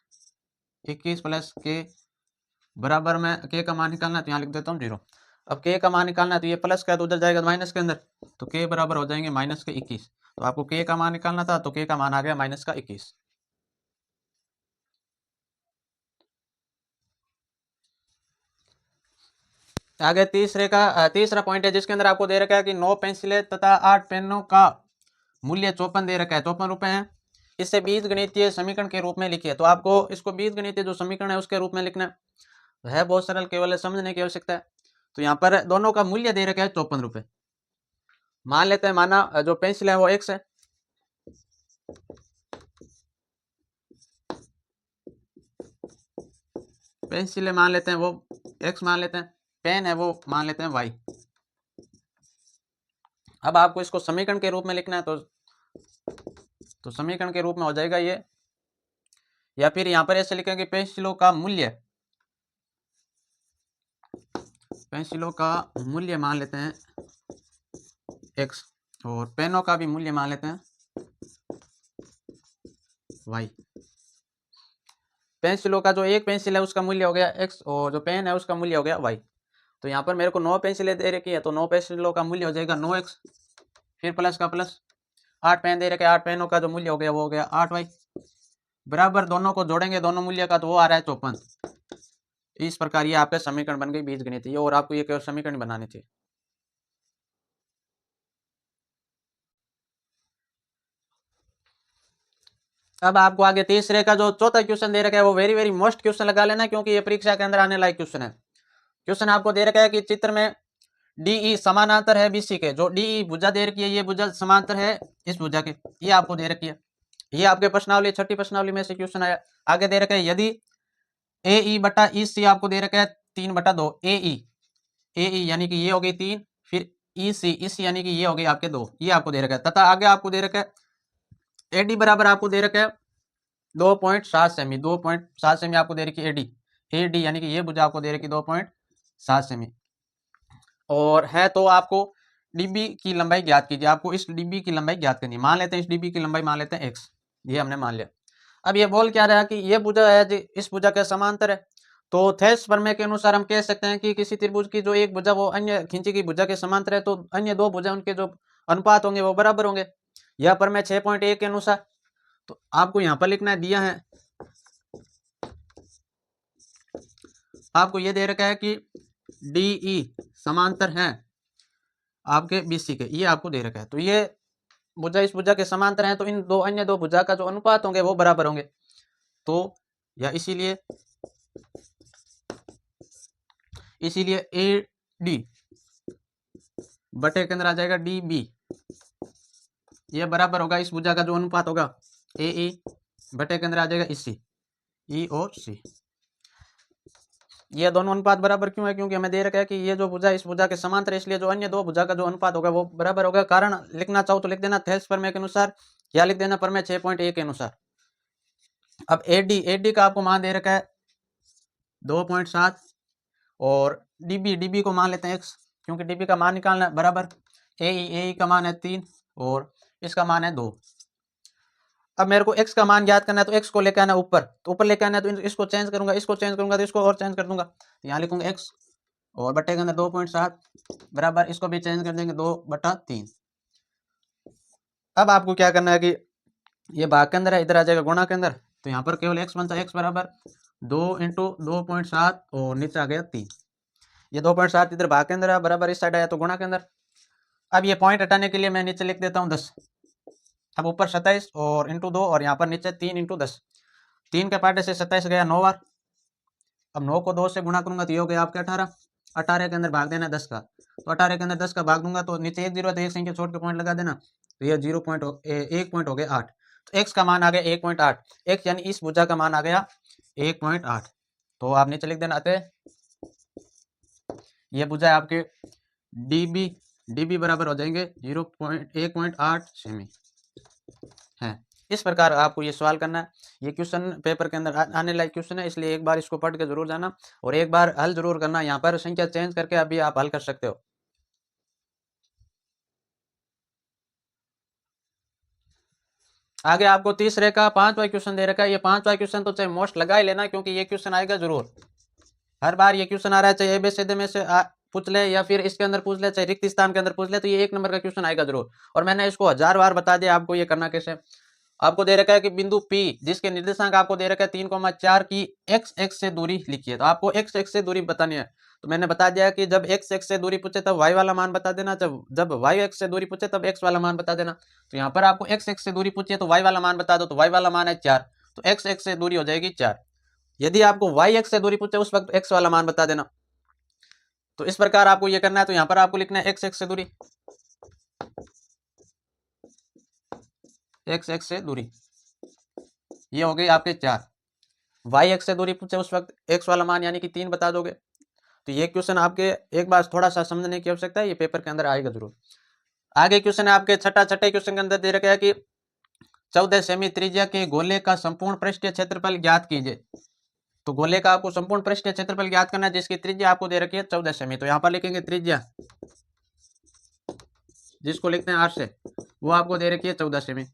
21 प्लस k बराबर में k का मान निकालना है, तो यहाँ लिख देता हूँ 0। अब k का मान निकालना है, तो ये प्लस का तो उधर जाएगा माइनस के अंदर, तो k बराबर हो जाएंगे माइनस के 21। तो आपको k का मान निकालना था, तो k का मान आ गया माइनस का 21। आगे तीसरा पॉइंट है जिसके अंदर आपको दे रखा है कि 9 पेंसिलें तथा 8 पेनों का मूल्य 54 दे रखा है, 54 रुपए है। इससे बीज गणितीय समीकरण के रूप में लिखिए। तो आपको इसको बीज गणितीय जो समीकरण है उसके रूप में लिखना है बहुत सरल, केवल समझने की आवश्यकता है। तो यहाँ पर दोनों का मूल्य दे रखा है 54 रुपए। मान लेते हैं, माना जो पेंसिल है वो x है, पेंसिल मान लेते हैं वो x मान लेते हैं, पेन है वो मान लेते हैं y। अब आपको इसको समीकरण के रूप में लिखना है, तो समीकरण के रूप में हो जाएगा ये, या फिर यहाँ पर ऐसे लिखेंगे पेंसिलों का मूल्य मान लेते हैं x, और पेनों का भी मूल्य मान लेते हैं y। पेंसिलों का जो एक पेंसिल है उसका मूल्य हो गया x, और जो पेन है उसका मूल्य हो गया y। तो यहाँ पर मेरे को 9 पेंसिलें दे रखी है, तो 9 पेंसिलों का मूल्य हो जाएगा 9x, फिर प्लस का प्लस, 8 पेन दे रखे, 8 पेनों का जो मूल्य हो गया वो हो गया 8y, बराबर दोनों को जोड़ेंगे दोनों मूल्य का, तो वो आ रहा है 54। इस प्रकार ये आपके समीकरण बन गई बीजगणितीय, और आपको ये केवल समीकरण बनाने थे। अब आपको आगे तीसरे का जो चौथा क्वेश्चन दे रखा है वो वेरी वेरी मोस्ट क्वेश्चन लगा लेना, क्योंकि ये परीक्षा के अंदर आने लायक क्वेश्चन है। क्वेश्चन आपको दे रखा है कि चित्र में डीई समानांतर है बीसी के। जो डीई भुजा दे रखी है ये भुजा समांतर है इस भुजा के, ये आपको दे रखी है। ये आपके प्रश्नावली छठी प्रश्नावली में से क्वेश्चन आया। आगे दे रखा है यदि ए ई बटा ई सी आपको दे रखा है 3/2 ए ई यानी कि ये हो गई 3, फिर ई सी यानी कि ये हो गई आपके 2, ये आपको दे रखा है। तथा आगे आपको दे रखा है एडी बराबर आपको दे रखा है 2.7 सेमी, 2.7 सेमी आपको दे रखी है एडी यानी कि ये भुजा आपको दे रखी 2.7 सेमी। और है तो आपको डीबी की लंबाई ज्ञात कीजिए। आपको इस डीबी की लंबाई ज्ञात करनी है। मान लेते हैं इस डीबी की लंबाई मान लेते हैं एक्स, ये हमने मान लिया। अब ये बोल क्या रहा है कि ये भुजा है जी इस भुजा के समांतर है। तो थेल्स प्रमेय के अनुसार हम कह सकते हैं कि किसी त्रिभुज की जो एक भुजा वो अन्य खींची की भुजा के समांतर है, तो अन्य दो भुजा उनके जो अनुपात होंगे वो बराबर होंगे। यह प्रमेय 6.1 के अनुसार। तो आपको यहाँ पर लिखना है, दिया है आपको ये दे रखा है कि डीई समांतर है आपके बीसी के, ये आपको दे रखा है। तो ये भुजा इस भुजा के समांतर है, तो इन दो अन्य दो भुजा का जो अनुपात होंगे वो बराबर होंगे। तो या इसीलिए ए डी बटे के अंदर आ जाएगा डी बी, ये बराबर होगा इस भुजा का जो अनुपात होगा ए ई बटे के अंदर आ जाएगा इसी ई और सी। ये दोनों अनुपात बराबर क्यों है? क्योंकि हमें दे रखा है कि ये जो भुजा इस भुजा के समांतर है, इसलिए जो अन्य दो भुजा का जो अनुपात होगा वो बराबर होगा। कारण लिखना चाहो तो लिख देना थेल्स प्रमेय के अनुसार, या लिख देना प्रमेय 6.1 के अनुसार। अब एडी का आपको मान दे रखा है 2.7 और डीबी को मान लेते हैं एक्स, क्योंकि डीबी का मान निकालना बराबर ए का मान है 3 और इसका मान है 2। अब मेरे को x का मान ज्ञात करना है, तो x को लेकर आना ऊपर, तो ऊपर लेकर आना है तो इसको चेंज करूंगा, इसको चेंज करूंगा तो इसको और चेंज कर दूंगा। तो यहाँ लिखूंगा x और बटे के अंदर 2.7 बराबर, इसको भी चेंज कर देंगे 2/3। अब आपको क्या करना है कि ये भाग के अंदर है, इधर आ जाएगा गुणा के अंदर, तो यहाँ पर केवल x बनता है। x बराबर 2 × 2.7 और नीचे आ गया 3। ये 2.7 इधर भाग के अंदर है, बराबर इस साइड आया तो गुणा के अंदर। अब ये पॉइंट हटाने के लिए मैं नीचे लिख देता हूँ 10। अब ऊपर 27 और इंटू 2 और यहाँ पर नीचे 3 × 10। 3 के पाटे से 27 गया 9 बार। अब 9 को 2 से गुणा करूंगा तो ये हो गया आपके 18। 18 के अंदर भाग देना 10 का, तो 18 के अंदर 10 का भाग दूंगा तो नीचे एक जीरो, तो एक संख्या छोड़ के पॉइंट लगा देना, तो ये 1 पॉइंट हो गया 8। तो x का मान आ गया 1.8। x यानी इस भुजा का मान आ गया 1.8। तो आप नीचे लिख देना, अतः ये भुजा है आपके डीबी बराबर हो जाएंगे 1.8 सेमी है। इस प्रकार आपको ये सवाल करना है। ये क्वेश्चन पेपर के अंदर आने लायक क्वेश्चन है, इसलिए एक बार इसको पढ़ के जरूर जाना और एक बार हल जरूर करना। यहाँ पर संख्या चेंज करके अभी आप हल कर सकते हो। आगे आपको तीसरे का 5वां क्वेश्चन दे रखा है। ये 5वां क्वेश्चन तो चाहे मोस्ट लगा ही लेना, क्योंकि ये क्वेश्चन आएगा जरूर। हर बार ये क्वेश्चन आ रहा है, चाहे एबीसीडी में से पूछ ले या फिर इसके अंदर पूछ ले, चाहे रिक्त स्थान के अंदर पूछ ले, तो ये 1 नंबर का क्वेश्चन आएगा जरूर। और मैंने इसको 1000 बार बता दिया आपको ये करना कैसे। आपको दे रखा है कि बिंदु P जिसके निर्देशांक आपको दे रखा है 3,4 की x से दूरी लिखिए। तो आपको x से दूरी बतानी है। तो मैंने बता दिया कि जब x से दूरी पूछे तब y वाला मान बता देना, जब y से दूरी पूछे तब x वाला मान बता देना। तो यहाँ पर आपको x से दूरी पूछिए तो y वाला मान बता दो, तो y वाला मान है 4, तो x से दूरी हो जाएगी 4। यदि आपको y से दूरी पूछे उस वक्त x वाला मान बता देना। तो इस प्रकार आपको ये करना है। तो यहाँ पर आपको लिखना है x से दूरी, x से दूरी ये हो गई आपके 4। y से दूरी पूछे उस वक्त x वाला मान यानी कि 3 बता दोगे। तो ये क्वेश्चन आपके एक बार थोड़ा सा समझने की आवश्यकता है, ये पेपर के अंदर आएगा जरूर। आगे क्वेश्चन है आपके छठे क्वेश्चन के अंदर दे रखा है कि 14 सेमी त्रिज्या के गोले का संपूर्ण पृष्ठीय क्षेत्रफल ज्ञात कीजिए। तो गोले का आपको संपूर्ण पृष्ठीय क्षेत्रफल ज्ञात करना है, जिसकी त्रिज्या आपको दे रखी है 14 सेमी। तो यहाँ पर लिखेंगे त्रिज्या, जिसको लिखते हैं 8 से, वो आपको दे रखी है 14 सेमी।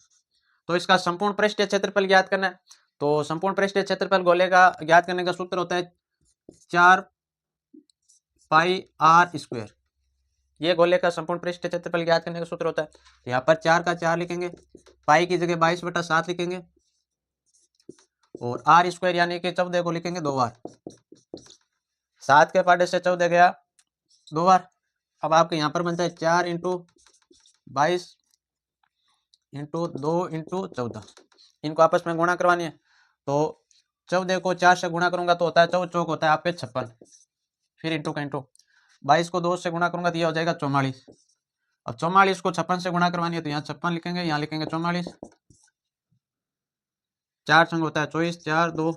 तो इसका संपूर्ण पृष्ठीय क्षेत्रफल ज्ञात करना है। तो संपूर्ण पृष्ठीय क्षेत्रफल गोले का ज्ञात करने का सूत्र होता है 4πr²। ये गोले का संपूर्ण पृष्ठीय क्षेत्रफल ज्ञात करने का सूत्र होता है। तो यहाँ पर 4 का 4 लिखेंगे, पाई की जगह 22/7 लिखेंगे और r² यानी कि 14 को लिखेंगे 2 बार। 7 के पाटे से 14 गया 2 बार। अब आपके यहाँ पर बनता है 4 × 22 × 2 × 14। इनको आपस में गुणा करवानी है। तो 14 को 4 से गुणा करूंगा तो होता है 14 चौक होता है आपके 56, फिर इंटू का इंटू। 22 को 2 से गुणा करूंगा तो यह हो जाएगा 44। अब 44 को 56 से गुणा करवानी है तो यहाँ 56 लिखेंगे, यहाँ लिखेंगे 44। 4 संग होता है 24, 4 2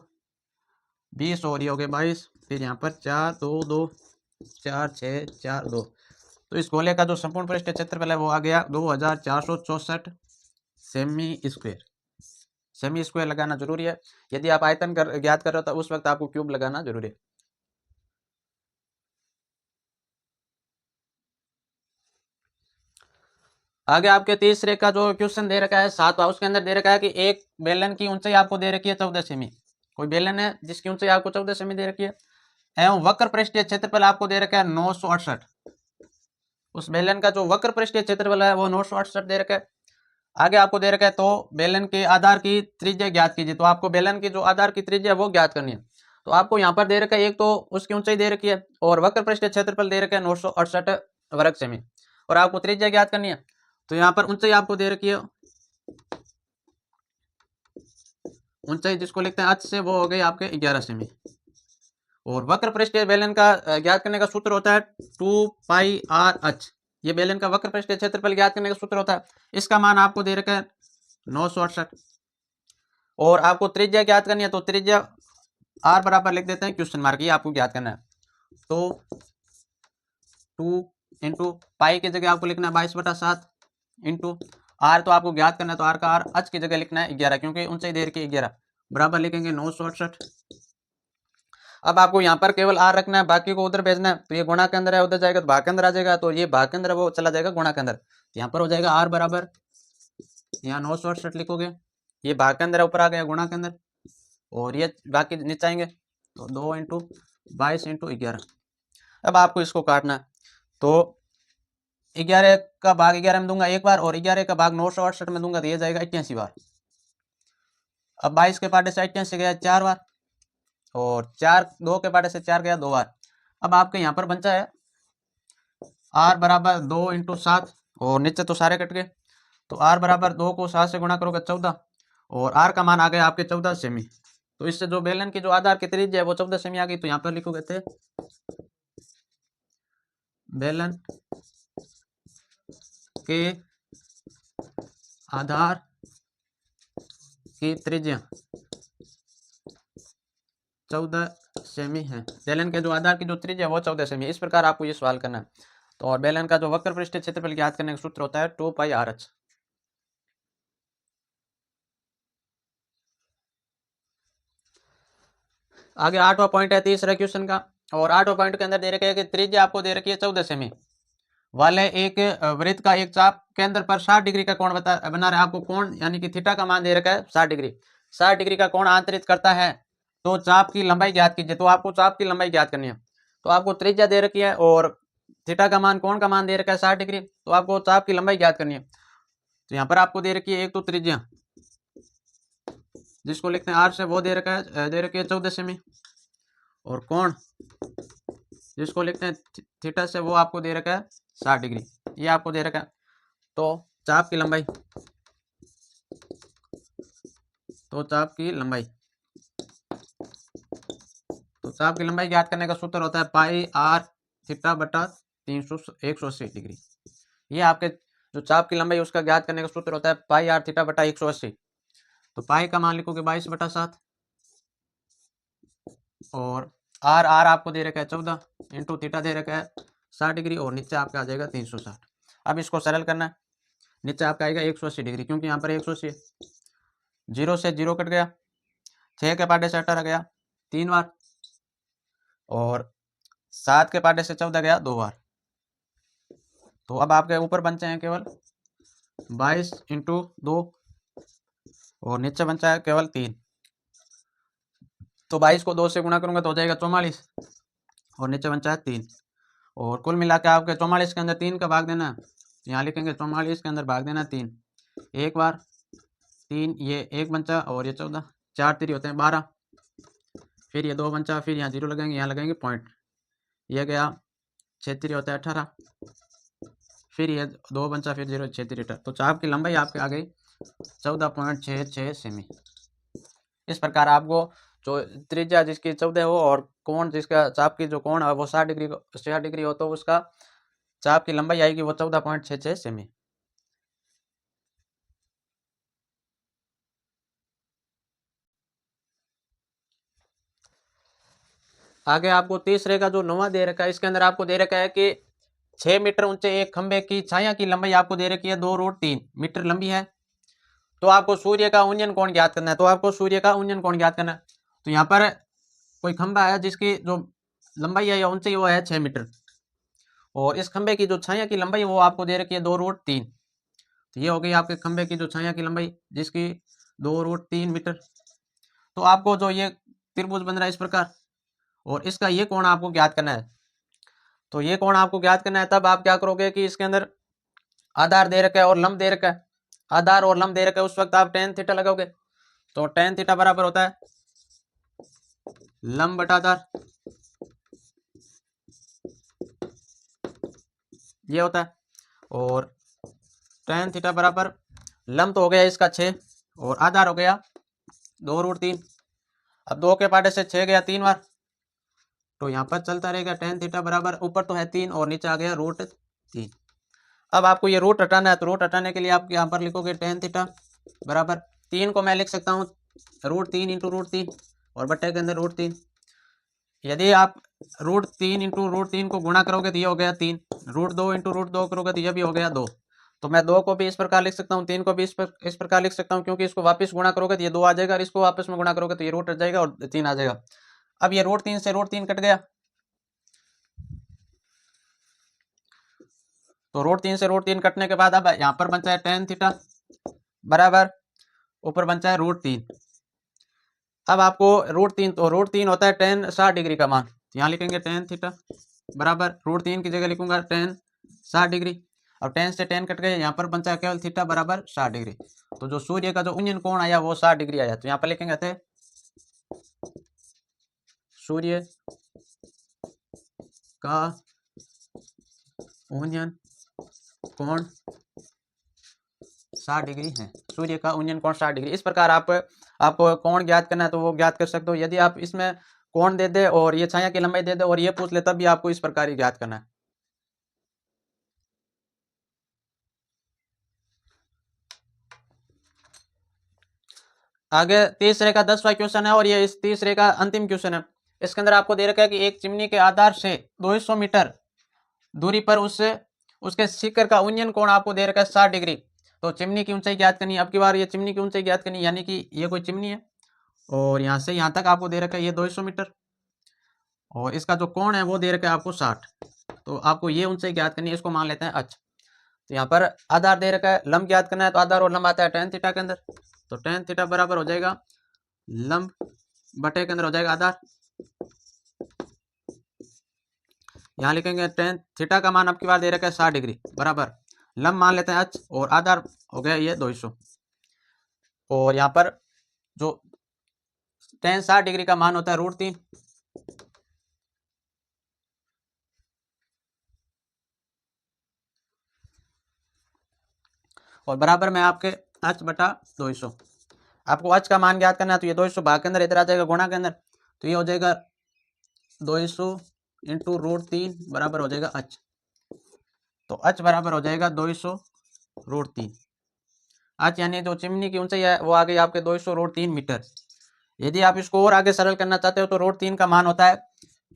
20 और ये हो गए 22। फिर यहाँ पर 4 2 2 4 6 4 2। तो इस गोले का जो संपूर्ण पृष्ठीय क्षेत्रफल है वो आ गया 2464 सेमी स्क्वायर। सेमी स्क्वायर लगाना जरूरी है। यदि आप आयतन ज्ञात कर रहे हो तो उस वक्त आपको क्यूब लगाना जरूरी है। आगे आपके तीसरे का जो क्वेश्चन दे रखा है 7वां, उसके अंदर दे रखा है कि एक बेलन की ऊंचाई आपको दे रखी है 14 सेमी। कोई बेलन है जिसकी ऊंचाई आपको 14 सेमी दे रखी है एवं वक्र पृष्ठीय क्षेत्रफल आपको दे रखा है 968। उस बेलन का जो वक्र पृष्ठीय क्षेत्रफल है वो 968 दे रखा है। आगे आपको दे रखा है तो बेलन के आधार की त्रिज्या ज्ञात कीजिए। तो आपको बेलन की जो आधार की त्रिज्या है वो ज्ञात करनी है। तो आपको यहाँ पर दे रखा है एक तो उसकी ऊंचाई दे रखी है और वक्र पृष्ठीय क्षेत्रफल दे रखा है 968 वर्ग सेमी, और आपको त्रिज्या ज्ञात करनी है। तो यहाँ पर ऊंचाई आपको दे रखी है, ऊंचाई जिसको लिखते हैं h से वो हो गई आपके 11 सेमी। और वक्र पृष्ठीय बेलन का ज्ञात करने का सूत्र होता है 2πr(h). ये बेलन का वक्र पृष्ठीय क्षेत्रफल ज्ञात करने का सूत्र होता है। इसका मान आपको दे रखा है 968 और आपको त्रिज्या ज्ञात करनी है। तो त्रिज्या r बराबर लिख देते हैं क्वेश्चन मार्क, ये आपको ज्ञात करना है। तो 2 इंटू पाई की जगह आपको लिखना है 22/7 इंटू r तो आपको ज्ञात करना है। तो r का r h की जगह लिखना है 11 क्योंकि ऊंचाई दे रखी है 11, बराबर लिखेंगे 968। अब आपको यहाँ पर केवल r रखना है, बाकी को उधर भेजना है। तो ये गुणा के अंदर है, उधर जाएगा तो भाग के अंदर आ जाएगा। तो ये भाग के अंदर वो चला जाएगा गुणा के अंदर। तो यहाँ पर हो जाएगा r बराबर, यहाँ 968 लिखोगे, ये भाग के अंदर ऊपर आ गया गुणा के अंदर, और ये बाकी नीचे आएंगे। तो 2 इंटू 22 इंटू 11। अब आपको इसको काटना है। तो 11 का भाग 11 में दूंगा एक बार और 11 का भाग 968 में दूंगा तो ये जाएगा 88 बार। अब 22 के पाटे से 88 गया 4 बार और 2 के पाटे से 4 गया 2 बार। अब आपके यहाँ पर बचा है r बराबर 2 इंटू 7 और नीचे तो सारे कट गए। तो r बराबर 2 को 7 से गुणा करोगे 14 और r का मान आ गया आपके 14 सेमी। तो इससे जो बेलन की जो आधार की त्रिज्या है वो 14 सेमी आ गई। तो यहाँ पर लिखोगे थे बेलन के आधार की त्रिज्या 14 सेमी है। बेलन के जो आधार की जो त्रिज्या है वो 14 सेमी। इस प्रकार आपको ये सवाल करना है। तो और बेलन का जो वक्र पृष्ठीय क्षेत्रफल ज्ञात करने का सूत्र होता है 2πr(h). आगे 8वां पॉइंट है तीसरा क्वेश्चन का, और 8वां पॉइंट के अंदर दे रखे है कि त्रिज्या आपको दे रखी है 14 सेमी वाले एक वृत्त का एक चाप केंद्र पर 60 डिग्री का कोण बना रहा है। आपको कोण यानी कि थीटा का मान दे रखा है 60 डिग्री। 60 डिग्री का कोण आंतरित करता है तो चाप की लंबाई ज्ञात कीजिए। तो आपको चाप की लंबाई ज्ञात करनी है। तो आपको त्रिज्या दे रखी है और थीटा का मान, कोण का मान दे रखा है 60 डिग्री। तो आपको चाप की लंबाई ज्ञात करनी है। तो यहाँ पर आपको दे रखी है एक तो त्रिज्या जिसको लिखते हैं r से वो दे रखी है 14 सेमी, और कोण जिसको लिखते हैं थीटा से वो आपको दे रखा है 60 डिग्री, ये आपको दे रखा है। तो चाप की लंबाई, तो चाप की लंबाई ज्ञात करने का सूत्र होता है πr थीटा बटा 180 डिग्री। ये आपके जो चाप की लंबाई उसका ज्ञात करने का सूत्र होता है πr थीटा बटा 180। तो पाई का मान लिखोगे 22/7 और r आपको दे रखा है 14 इंटू थीटा दे रखा है 60 डिग्री और नीचे आपका आ जाएगा 360। अब इसको सरल करना है। नीचे आपका आएगा 180 डिग्री क्योंकि यहाँ पर 180 है। 0 से 0 कट गया, 6 के पाटे से 18 गया 3 बार और 7 के पाटे से 14 गया 2 बार। तो अब आपके ऊपर बचे हैं केवल 22 इंटू 2 और नीचे बचा है केवल 3। तो 22 को 2 से गुणा करूंगा तो हो जाएगा 44 और नीचे बचा है 3। और कुल मिला के आपके 44 के अंदर 3 का भाग देना है। यहाँ लिखेंगे 44 के अंदर भाग देना 3, एक बार 3, ये 1 बचा और ये 14, 4 3 होते हैं 12, फिर ये 2 बचा, फिर यहाँ 0 लगेंगे, यहाँ लगेंगे पॉइंट, ये गया 6 3 होता है 18, फिर ये 2 बचा, फिर 0 6 3 18। तो चाप की लंबाई आपके आ गई 14.66 सेमी। इस प्रकार आपको जो त्रिज्या जिसकी 14 हो और कोण जिसका चाप की जो कोण है वो 60 डिग्री हो तो उसका चाप की लंबाई आएगी वो 14.66 सेमी। आगे आपको तीसरे का जो 9वां दे रखा है, इसके अंदर आपको दे रखा है कि 6 मीटर ऊंचे एक खंबे की छाया की लंबाई आपको दे रखी है 2√3 मीटर लंबी है। तो आपको सूर्य का उन्नयन कोण ज्ञात करना है। तो आपको सूर्य का उन्नयन कोण ज्ञात करना है। तो यहाँ पर कोई खंबा है जिसकी जो लंबाई है या ऊंचाई वो है 6 मीटर और इस खंबे की जो छाया की लंबाई वो आपको दे रखी है 2√3। तो ये हो गई आपके खंबे की जो छाया की लंबाई जिसकी 2√3 मीटर। तो आपको जो ये त्रिभुज बन रहा है इस प्रकार और इसका ये कोण आपको ज्ञात करना है। तो ये कोण आपको ज्ञात करना है तब आप क्या करोगे कि इसके अंदर आधार दे रखा है और लंब दे रखा है। आधार और लंब दे रखा है उस वक्त आप tan थीटा लगाओगे। तो tan थीटा बराबर होता है लंब बटा आधार, ये होता है। और tan थीटा बराबर लंब तो हो गया इसका 6 और आधार हो गया 2√3। अब 2 के पाटे से 6 गया 3 बार तो यहाँ पर चलता रहेगा tan थीटा बराबर ऊपर तो है 3 और नीचे आ गया √3। अब आपको ये रूट हटाना है तो रूट हटाने के लिए आप यहाँ पर लिखोगे tan थीटा बराबर 3 को मैं लिख सकता हूँ √3 इंटू √3 और बट्टे के अंदर √3। यदि आप √3 इंटू √3 को गुणा करोगे तो ये हो गया 3, √2 इंटू √2 करोगे तो ये भी हो गया 2। तो मैं 2 को भी इस प्रकार लिख सकता हूँ, 3 को भी इस प्रकार लिख सकता हूँ क्योंकि इसको वापस गुणा करोगे तो ये 2 आ जाएगा और इसको वापस में गुणा करोगे तो ये रूट हट जाएगा और 3 आ जाएगा। अब ये √3 से √3 कट गया तो √3 से √3 कटने के बाद अब यहाँ पर बनता है tan थीटा बराबर ऊपर बनता है √3। अब आपको √3 तो √3 होता है tan 60 डिग्री का मान। तो यहाँ लिखेंगे tan थीटा बराबर √3 की जगह लिखूंगा tan 60 डिग्री। अब tan से tan कट गए यहाँ पर बनता है केवल थीटा बराबर 60 डिग्री। तो जो सूर्य का जो उन्नयन कोण आया वो 60 डिग्री आया। तो यहाँ पर लिखेंगे थे सूर्य का उन्नयन कोण 60 डिग्री है। सूर्य का उन्नयन कोण 60 डिग्री। इस प्रकार आपको कोण ज्ञात करना है तो वो ज्ञात कर सकते हो। यदि आप इसमें कोण दे दे और ये छाया की लंबाई दे दे और ये पूछ ले तब भी आपको इस प्रकार ही ज्ञात करना है। आगे तीसरे का 10वां क्वेश्चन है और ये इस तीसरे का अंतिम क्वेश्चन है। इसके अंदर आपको दे रखा है कि एक चिमनी के आधार से 200 मीटर दूरी पर उसके शिखर का उन्नयन कोण आपको दे रखा है 60 डिग्री। तो चिमनी की ऊंचाई ज्ञात करनी है। अब की बार ये चिमनी की ऊंचाई ज्ञात करनी है, यानी कि ये कोई चिमनी है और यहाँ से यहाँ तक आपको दे रखा है ये 200 मीटर और इसका जो कोण है वो दे रखा है आपको 60। तो आपको ये ऊंचाई ज्ञात करनी है, इसको मान लेते हैं h। तो यहाँ पर आधार दे रखा है, लंब ज्ञात करना है तो आधार और लंब आता है tan थीटा के अंदर। तो tan थीटा बराबर हो जाएगा लंब बटे के अंदर हो जाएगा आधार। यहाँ लिखेंगे tan थीटा का मान अब की बार दे रखा है 60 डिग्री बराबर लंब मान लेते हैं h और आधार हो गया ये 200। और यहाँ पर जो tan 60 डिग्री का मान होता है √3। और बराबर में आपके h बटा 200। आपको h का मान ज्ञात करना है तो ये 200 भाग के अंदर इधर आ जाएगा गुणा के अंदर। तो ये हो जाएगा 200 इंटू √3 बराबर हो जाएगा h। तो h बराबर हो जाएगा 200 √3। h यानी जो चिमनी की ऊंचाई है वो आ गई आपके 200 √3 मीटर। यदि आप इसको और आगे सरल करना चाहते हो तो √3 का मान होता है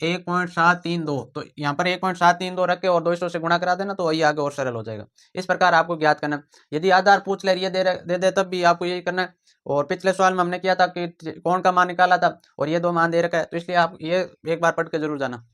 1.732। तो यहाँ पर 1.732 रख के और 200 से गुणा करा देना तो वही आगे और सरल हो जाएगा। इस प्रकार आपको ज्ञात करना है। यदि आधार पूछ ले ये दे दे तब भी आपको यही करना है। और पिछले सवाल में हमने किया था कि कोण का मान निकाला था और ये 2 मान दे रखा है, तो इसलिए आप ये एक बार पढ़ के जरूर जाना।